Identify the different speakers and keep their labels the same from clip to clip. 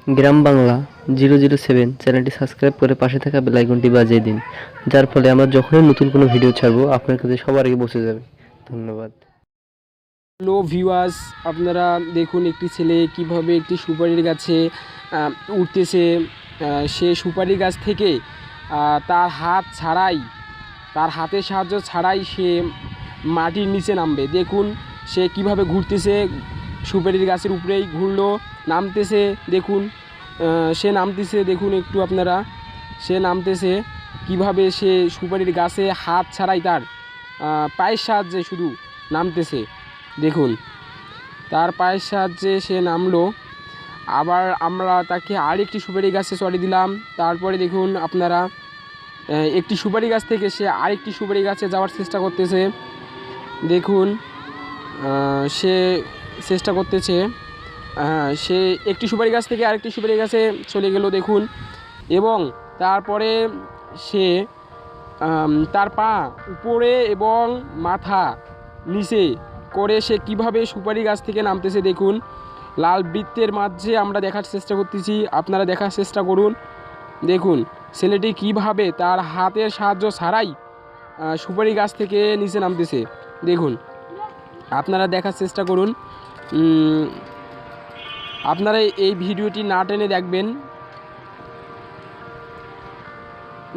Speaker 1: গ্রাম বাংলা 007 চ্যানেলটি সাবস্ক্রাইব করে পাশে থাকা বেল আইকনটি বাজিয়ে দিন, যার ফলে আমরা যখনই নতুন কোনো ভিডিও ছাড়বো আপনার কাছে সবার আগে পৌঁছে যাবে। ধন্যবাদ।
Speaker 2: হ্যালো ভিউয়ার্স, আপনারা দেখুন একটি ছেলে কিভাবে একটি সুপারির গাছে উঠতেছে। সে সুপারি গাছ থেকে তার হাত ছাড়াই, তার হাতের সাহায্য ছাড়াই সে মাটির নিচে নামবে। দেখুন সে কিভাবে ঘুরতেছে, সুপারির গাছের উপরেই ঘুরলো, নামতেছে। দেখুন সে নামতেছে, দেখুন একটু আপনারা, সে নামতেছে কিভাবে সে সুপারির গাছে হাত ছাড়াই তার পায়ের সাহায্যে শুধু নামতেছে। দেখুন তার পায়ের সাহায্যে সে নামলো। আবার আমরা তাকে আরেকটি সুপারি গাছে চড়িয়ে দিলাম। তারপরে দেখুন আপনারা একটি সুপারি গাছ থেকে সে আরেকটি সুপারি গাছে যাওয়ার চেষ্টা করতেছে। দেখুন সে চেষ্টা করতেছে, সে একটি সুপারি গাছ থেকে আরেকটি সুপারি গাছে চলে গেল। দেখুন এবং তারপরে সে তার পা উপরে এবং মাথা নিচে করে সে কিভাবে সুপারি গাছ থেকে নামতেছে। দেখুন লাল বৃত্তের মাঝে আমরা দেখার চেষ্টা করতেছি, আপনারা দেখার চেষ্টা করুন। দেখুন ছেলেটি কিভাবে তার হাতের সাহায্য ছাড়াই সুপারি গাছ থেকে নিচে নামতেছে। দেখুন আপনারা দেখার চেষ্টা করুন। আপনারা এই ভিডিওটি না টেনে দেখবেন,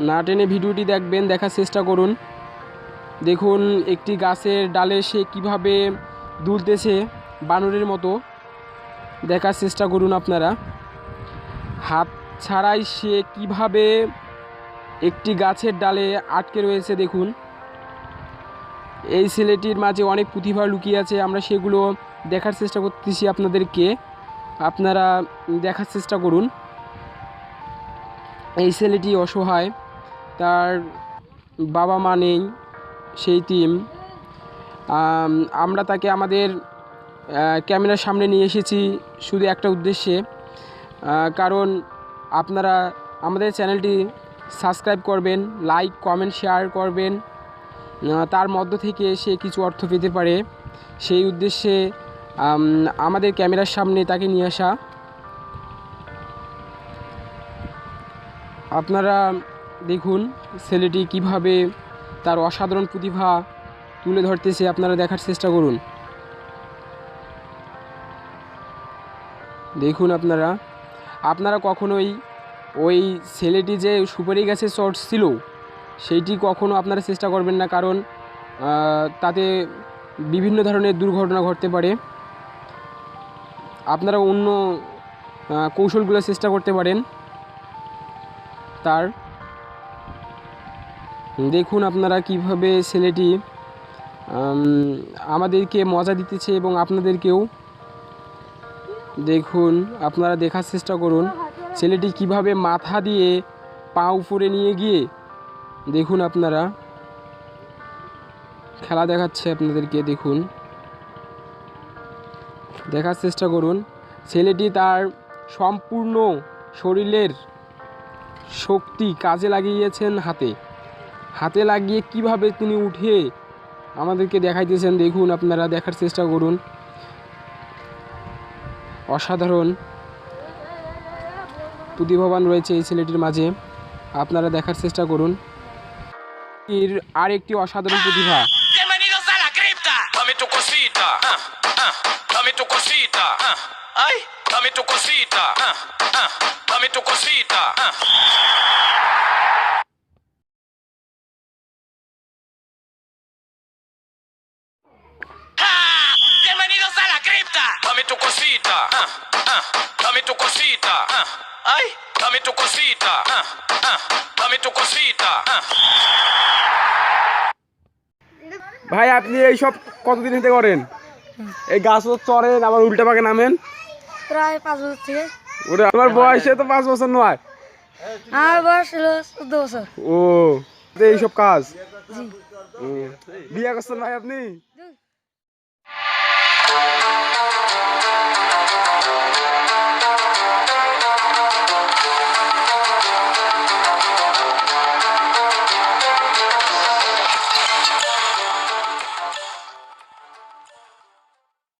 Speaker 2: না টেনে ভিডিওটি দেখবেন, দেখার চেষ্টা করুন। দেখুন একটি গাছের ডালে সে কিভাবে দুলতেছে বানরের মতো, দেখার চেষ্টা করুন আপনারা। হাত ছাড়াই সে কিভাবে একটি গাছের ডালে আটকে রয়েছে। দেখুন এই ছেলেটির মাঝে অনেক প্রতিভা লুকিয়ে আছে, আমরা সেগুলো দেখার চেষ্টা করতেছি আপনাদেরকে, আপনারা দেখার চেষ্টা করুন। এই ছেলেটি অসহায়, তার বাবা মা নেই, সেই টিম আমরা তাকে আমাদের ক্যামেরার সামনে নিয়ে এসেছি শুধু একটা উদ্দেশ্যে, কারণ আপনারা আমাদের চ্যানেলটি সাবস্ক্রাইব করবেন, লাইক কমেন্ট শেয়ার করবেন, তার মধ্য থেকে সে কিছু অর্থ পেতে পারে, সেই উদ্দেশ্যে আমাদের ক্যামেরার সামনে তাকে নিয়ে আসা। আপনারা দেখুন ছেলেটি কিভাবে তার অসাধারণ প্রতিভা তুলে ধরতেছে, আপনারা দেখার চেষ্টা করুন। দেখুন আপনারা কখনোই ওই ছেলেটি যে সুপারি গাছে চড়ছিল সেইটি কখনো আপনারা চেষ্টা করবেন না, কারণ তাতে বিভিন্ন ধরনের দুর্ঘটনা ঘটতে পারে। আপনারা অন্য কৌশলগুলো চেষ্টা করতে পারেন তার। দেখুন আপনারা কিভাবে ছেলেটি আমাদেরকে মজা দিতেছে এবং আপনাদেরকেও। দেখুন আপনারা দেখার চেষ্টা করুন ছেলেটি কিভাবে মাথা দিয়ে পা উপরে নিয়ে গিয়ে, দেখুন আপনারা খেলা দেখাচ্ছে আপনাদেরকে। দেখুন দেখার চেষ্টা করুন ছেলেটি তার সম্পূর্ণ শরীরের শক্তি কাজে লাগিয়েছেন, হাতে লাগিয়ে কিভাবে তিনি উঠে আমাদেরকে দেখাইতেছেন। দেখুন আপনারা দেখার চেষ্টা করুন, অসাধারণ প্রতিভাবান রয়েছে এই ছেলেটির মাঝে, আপনারা দেখার চেষ্টা করুন। এর আর একটি অসাধারণ প্রতিভা।
Speaker 3: Bienvenidos a la cripta. Dame tu cosita. Dame tu cosita. Ay, dame tu cosita. Dame tu cosita.
Speaker 2: ভাই আপনি এই সব কতদিন হতে করেন? এই গাছ চড়েন আবার উল্টা পাকে নামেন?
Speaker 4: প্রায় 5 বছর থেকে।
Speaker 2: ওরে আমার বয়সে তো 5 বছর নয়,
Speaker 4: আমার বয়স হলো 14 বছর।
Speaker 2: ও এইসব কাজ।
Speaker 4: জি।
Speaker 2: বিয়ে করছেন ভাই আপনি?